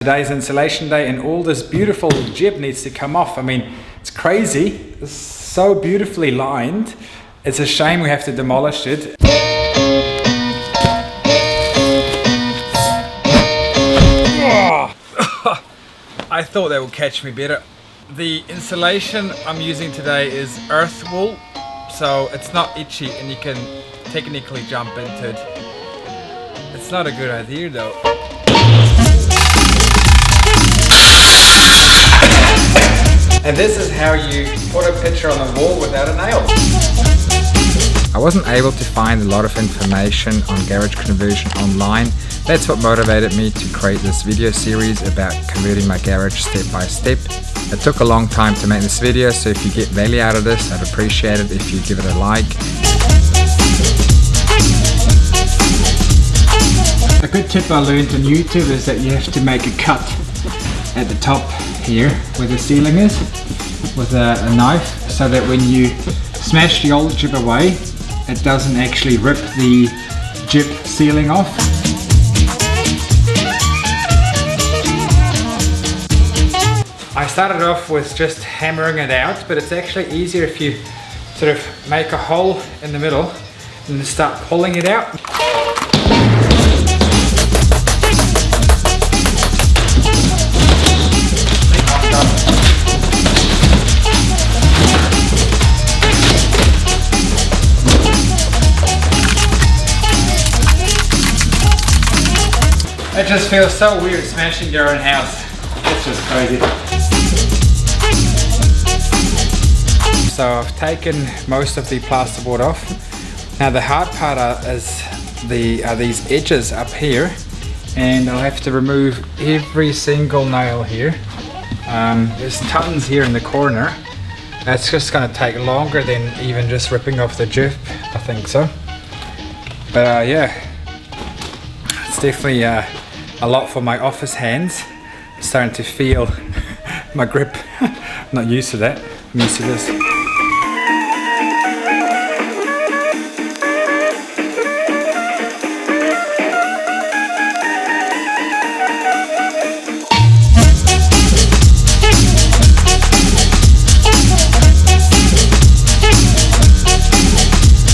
Today's insulation day and all this beautiful jib needs to come off. I mean, it's crazy. It's so beautifully lined. It's a shame we have to demolish it. I thought that would catch me better. The insulation I'm using today is earthwool, so it's not itchy and you can technically jump into it. It's not a good idea though. And this is how you put a picture on the wall without a nail. I wasn't able to find a lot of information on garage conversion online. That's what motivated me to create this video series about converting my garage step by step. It took a long time to make this video, so if you get value out of this, I'd appreciate it if you give it a like. A good tip I learned on YouTube is that you have to make a cut at the top here where the ceiling is with a knife, so that when you smash the old jib away it doesn't actually rip the jib ceiling off. I started off with just hammering it out, but it's actually easier if you sort of make a hole in the middle and start pulling it out. It just feels so weird smashing your own house. It's just crazy. So I've taken most of the plasterboard off. Now the hard part is these edges up here, and I'll have to remove every single nail here. There's tons here in the corner. That's just going to take longer than even just ripping off the jib, I think so. But yeah, it's definitely a lot for my office hands. I'm starting to feel my grip. I'm not used to that. I'm used to this.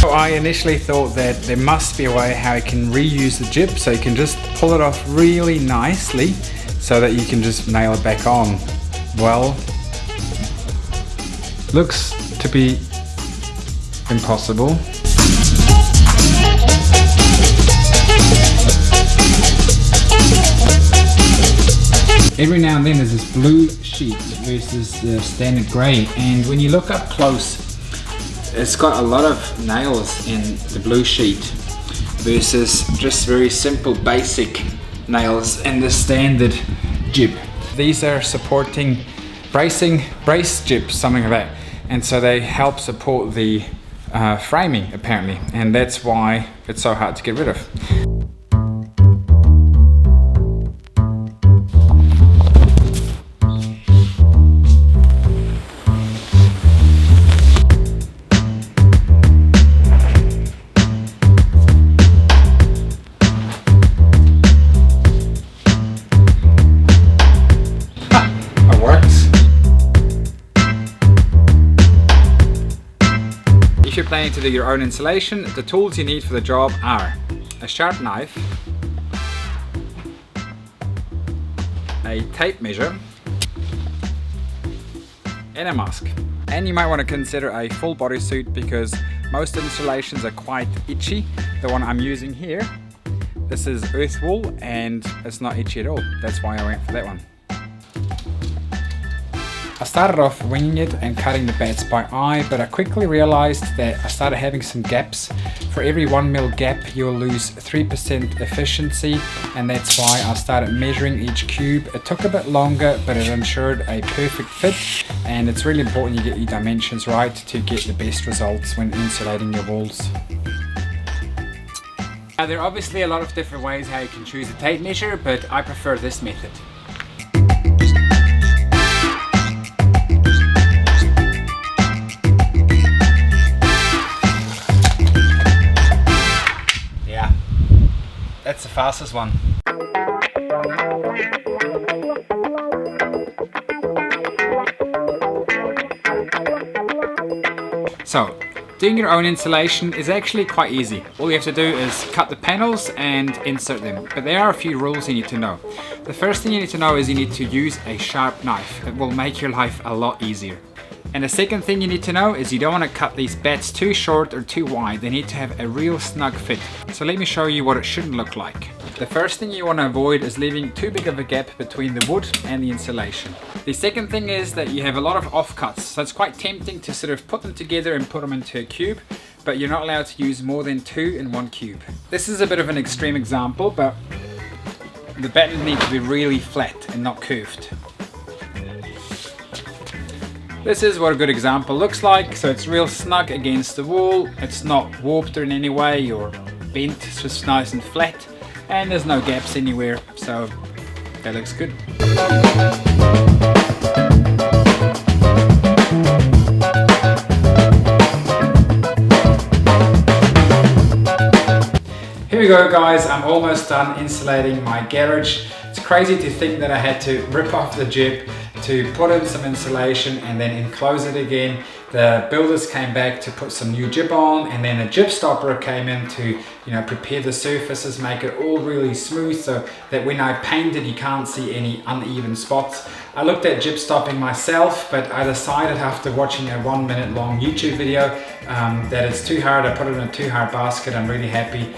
I initially thought that there must be a way how you can reuse the jib, so you can just pull it off really nicely so that you can just nail it back on. Well, looks to be impossible. Every now and then there's this blue sheet versus the standard grey, and when you look up close, it's got a lot of nails in the blue sheet versus just very simple basic nails in the standard jib. These are supporting brace jibs, something like that, and so they help support the framing apparently, and that's why it's so hard to get rid of. If you're planning to do your own insulation, the tools you need for the job are a sharp knife, a tape measure, and a mask. And you might want to consider a full bodysuit because most installations are quite itchy. The one I'm using here, this is earthwool and it's not itchy at all. That's why I went for that one. I started off winging it and cutting the bats by eye, but I quickly realized that I started having some gaps. For every 1 mil gap you'll lose 3% efficiency, and that's why I started measuring each cube. It took a bit longer, but it ensured a perfect fit, and it's really important you get your dimensions right to get the best results when insulating your walls. Now there are obviously a lot of different ways how you can choose a tape measure, but I prefer this method. That's the fastest one. So, doing your own insulation is actually quite easy. All you have to do is cut the panels and insert them. But there are a few rules you need to know. The first thing you need to know is you need to use a sharp knife. It will make your life a lot easier. And the second thing you need to know is you don't want to cut these bats too short or too wide. They need to have a real snug fit. So let me show you what it shouldn't look like. The first thing you want to avoid is leaving too big of a gap between the wood and the insulation. The second thing is that you have a lot of offcuts, so it's quite tempting to sort of put them together and put them into a cube, but you're not allowed to use more than 2 in one cube. This is a bit of an extreme example, but the batten needs to be really flat and not curved. This is what a good example looks like. So it's real snug against the wall. It's not warped in any way or bent. It's just nice and flat. And there's no gaps anywhere. So that looks good. Here we go, guys. I'm almost done insulating my garage. It's crazy to think that I had to rip off the jib to put in some insulation and then enclose it again. The builders came back to put some new jib on, and then a Gib Stopper came in to, prepare the surfaces, make it all really smooth so that when I paint it you can't see any uneven spots. I looked at Gib stopping myself, but I decided after watching a 1 minute long YouTube video that it's too hard. I put it in a too hard basket. I'm really happy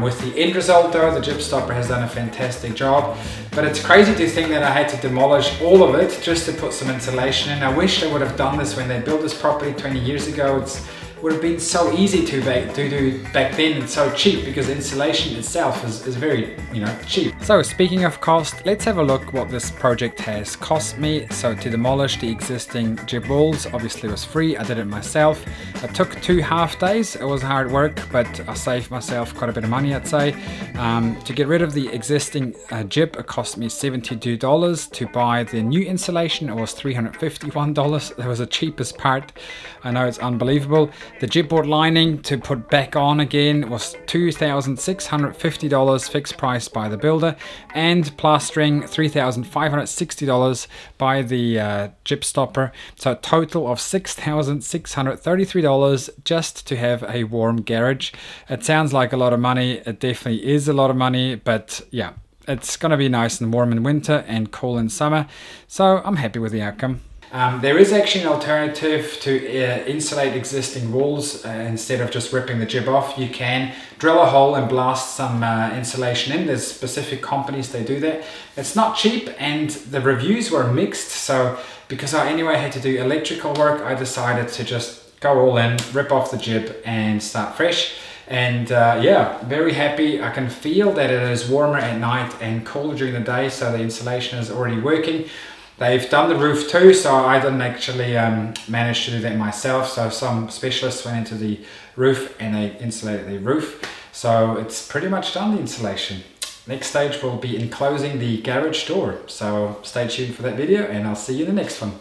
with the end result though. The Gib Stopper has done a fantastic job, but it's crazy to think that I had to demolish all of it just to put some insulation in. I wish they would have done this when they built this property 20 years ago. It would have been so easy to do back then, and so cheap, because insulation itself is very cheap. So speaking of cost, let's have a look what this project has cost me. So to demolish the existing jib walls, obviously it was free. I did it myself. It took 2 half days. It was hard work, but I saved myself quite a bit of money, I'd say. To get rid of the existing jib, it cost me $72. To buy the new insulation, it was $351. That was the cheapest part. I know, it's unbelievable. The jib board lining to put back on again was $2,650 fixed price by the builder, and plastering $3,560 by the Gib Stopper. So a total of $6,633 just to have a warm garage. It sounds like a lot of money. It definitely is a lot of money, but yeah, it's gonna be nice and warm in winter and cool in summer. So I'm happy with the outcome. There is actually an alternative to insulate existing walls. Instead of just ripping the jib off, you can drill a hole and blast some insulation in. There's specific companies that do that. It's not cheap, and the reviews were mixed. So because I anyway had to do electrical work, I decided to just go all in, rip off the jib and start fresh. And yeah, very happy. I can feel that it is warmer at night and cooler during the day, so the insulation is already working. They've done the roof too, so I didn't actually manage to do that myself. So some specialists went into the roof and they insulated the roof. So it's pretty much done, the insulation. Next stage will be enclosing the garage door. So stay tuned for that video, and I'll see you in the next one.